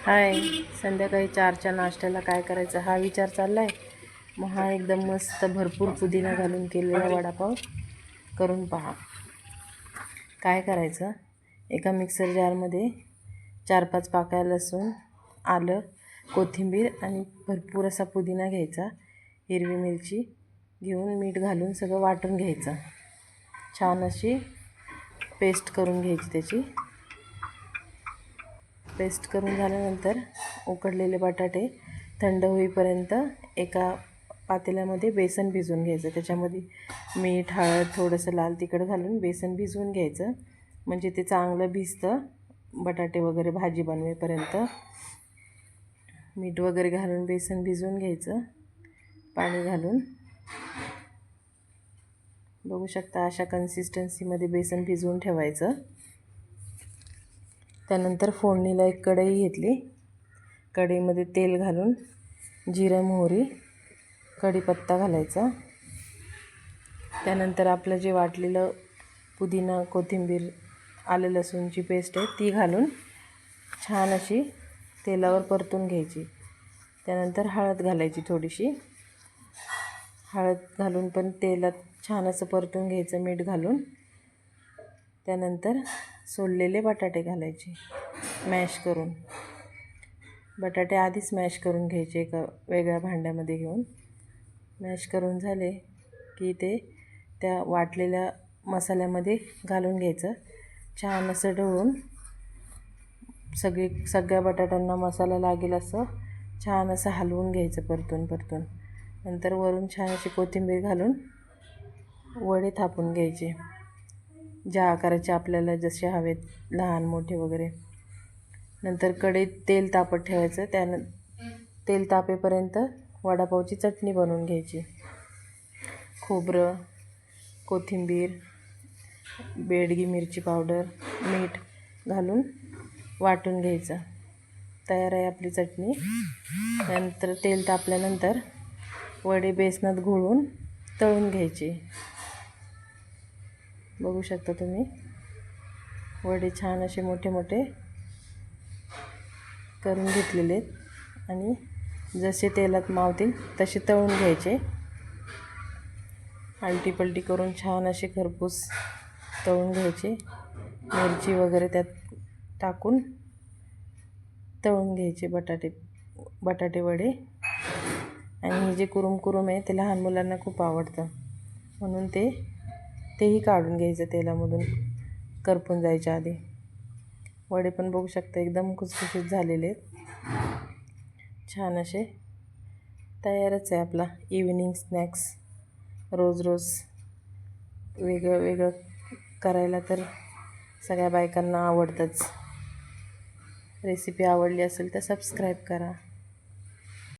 हाय, संध्याकाळी 4च्या नाश्त्याला काय करायचं हा विचार चालला आहे. मग हा एकदम मस्त भरपूर पुदिना घालून केलेला वडापाव करून पहा. काय करायचं, एका मिक्सर जारमध्ये 4-5 पाकळ्या लसूण, आलं, कोथिंबीर आणि भरपूर असा पुदिना घ्यायचा, हिरवी मिरची घेऊन मीठ घालून सगळं वाटून घ्यायचं. छान अशी पेस्ट करून घ्यायची. त्याची पेस्ट करून झाल्यानंतर उकडलेले बटाटे थंड होईपर्यंत एका पातेल्यामध्ये बेसन भिजवून घ्यायचं. त्याच्यामध्ये मीठ, हळद, थोडंसं लाल तिखट घालून बेसन भिजवून घ्यायचं. म्हणजे ते चांगलं भिजतं बटाटे वगैरे भाजी बनवेपर्यंत. मीठ वगैरे घालून बेसन भिजवून घ्यायचं, पाणी घालून. बघू शकता अशा कन्सिस्टन्सीमध्ये बेसन भिजवून ठेवायचं. त्यानंतर फोडणीला एक कढई घेतली. कढईमध्ये तेल घालून जिरं, मोहरी, कढीपत्ता घालायचा. त्यानंतर आपलं जे वाटलेलं पुदिना, कोथिंबीर, आलं लसूणची पेस्ट आहे ती घालून छान अशी तेलावर परतून घ्यायची. त्यानंतर हळद घालायची थोडीशी. हळद घालून पण तेलात छान असं परतून घ्यायचं मीठ घालून. त्यानंतर सोललेले बटाटे घालायचे मॅश करून. बटाटे आधीच मॅश करून घ्यायचे एका वेगळ्या भांड्यामध्ये घेऊन. मॅश करून झाले की ते त्या वाटलेल्या मसाल्यामध्ये घालून घ्यायचं. छान असं ढवळून सगळ्या बटाट्यांना मसाला लागेल असं छान असं हलवून घ्यायचं परतून. नंतर वरून छान अशी कोथिंबीर घालून वडे थापून घ्यायचे, ज्या आकाराचे आपल्याला जसे हवेत, लहान मोठे वगैरे. नंतर कढईत तेल तापत ठेवायचं. तेल तापेपर्यंत वडापावची चटणी बनवून घ्यायची. खोबरं, कोथिंबीर, बेडगी मिरची पावडर, मीठ घालून वाटून घ्यायचं. तयार आहे आपली चटणी. नंतर तेल तापल्यानंतर वडे बेसनात घोळून तळून घ्यायचे. बघू शकता तुम्ही वडे छान असे मोठे मोठे करून घेतलेले आहेत आणि जसे तेलात मावतील तसे तळून घ्यायचे. आलटीपलटी करून छान असे खरपूस तळून घ्यायचे. मिरची वगैरे त्यात टाकून तळून घ्यायचे बटाटे वडे. आणि हे जे कुरुम आहे ते लहान मुलांना खूप आवडतं, म्हणून तेही काढून घ्यायचं तेलामधून करपून जायच्या आधी. वडे पण बघू शकता एकदम खुसखुशीत झालेले आहेत. छान असे तयारच आहे आपला इव्हिनिंग स्नॅक्स. रोज वेगळं वेगळं करायला तर सगळ्या बायकांना आवडतंच. रेसिपी आवडली असेल तर सबस्क्राईब करा.